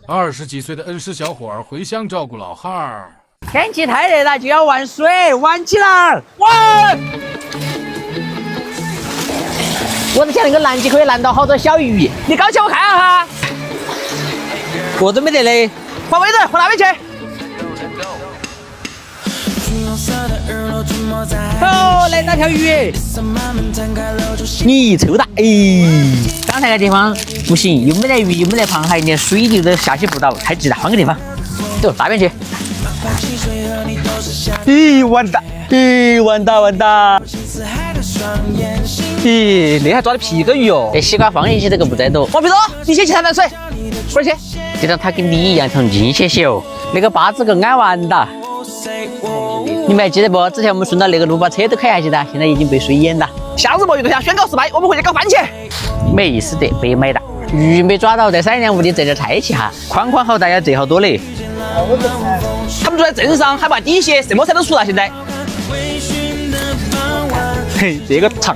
20几岁的恩施小伙儿回乡照顾老汉儿。天气太热了，就要玩水，玩起来！玩！我在想那个篮机可以拦到好多小鱼，你搞起我看下哈。我都没得嘞，换位置，换那边去。哦，来那条鱼，你臭大！哎，刚才那地方不行，又没得鱼，又没得螃蟹，连水牛都下去不到，太急了，换个地方。走，那边去。咦，完蛋！咦，完蛋！咦，那还抓的皮个鱼哦！这西瓜放进去这个不在多。王皮多，你先去探探水，快去！就让他跟你一样从近些些哦。那个八字狗安完了。你们还记得不？之前我们顺到那个路把车都开下去的，现在已经被水淹了。向日博运动项宣告失败，我们回去搞番茄。没事的，白买的。鱼没抓到，在3年屋里这点菜去哈，宽好大要这好多嘞。他们住在镇上，还怕滴血，什么菜都出了。现在，嘿，这个长。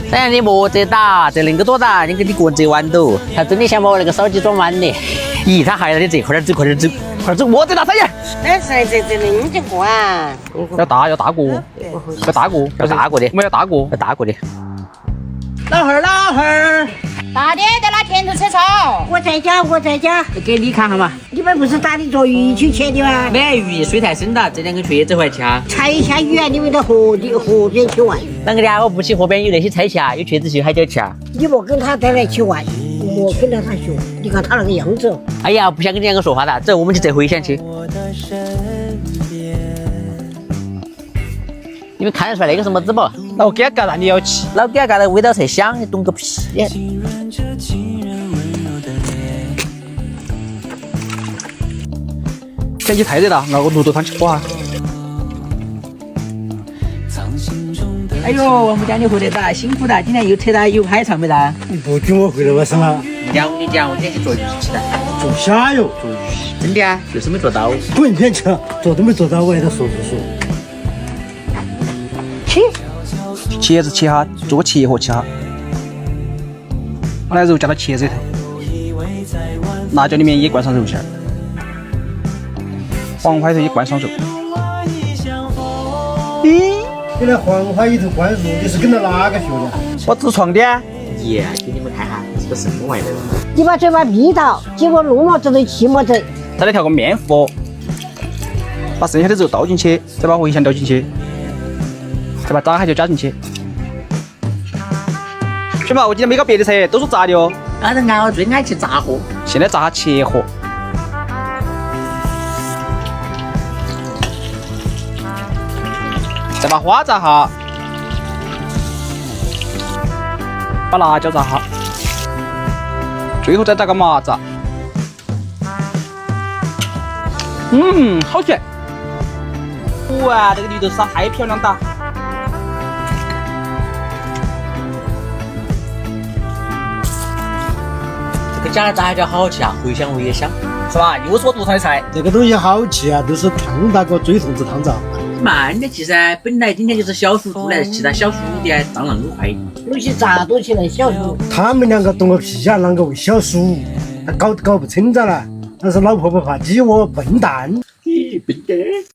三阳你莫得打，这能够多打，你给你个人折弯都。他真的想把我那个烧鸡装满的。咦，他还要你这，快点走，莫得打三阳。但是这能这个啊？要大锅，要大锅的，我们要大锅的。老汉儿，大爹在那田头吃草。我在家。给你看哈嘛。你们不是打的捉鱼去切的吗？没鱼，水太深了，这2根瘸子回去啊。踩一下鱼啊，你们到河边去玩。啷个的啊？我不去河边有那些菜去啊，有瘸子去海椒去啊。你莫跟他带来去玩，莫跟着他学。你看他那个样子。哎呀，不想跟你两个说话的，走，我们去折回乡去。你们看得出来那个什么子不？老给他干你要吃，老给他干的味道才香，你懂个屁！天气太热了，熬个绿豆汤去喝哈。哎呦，王母家你回来哒，辛苦哒，今天又扯到油拍长没哒？你不准我回来晚上了？我跟你讲，我今天去做鱼去的。做虾哟，做鱼。真的啊，就是没做到。滚天去，做都没做到，我还在说。茄子切哈，做个切盒切哈。把那肉加到茄子里头，辣椒里面也灌上肉馅儿，黄花里头也灌上肉。你那黄花里头灌肉，你是跟着哪个学的？我痔疮的啊。耶，给你们看哈，这是个什么玩意儿？你把嘴巴闭到，结果弄么子都气么子。再来调个面糊，把剩下的肉倒进去，再把茴香倒进去，再把炸海椒加进去。兄弟们，我今天没搞别的菜，都是炸的哦。刚才俺最爱吃炸货，现在炸下切盒，再把花炸下，把辣椒炸下，最后再炸个麻炸。好咸！哇，这个绿豆沙太漂亮了。这个加了炸海椒好好吃啊，茴香味也香，是吧？又是我独创的菜。这个东西好吃啊，都是汤大哥追同志汤灶。慢点去噻，本来今天就是小叔做来，其他小叔的蟑螂都快。东西炸多起来，小叔。他们两个懂个屁啊，啷个为小叔？搞不成咋了？但是老婆不怕鸡窝笨蛋。笨蛋。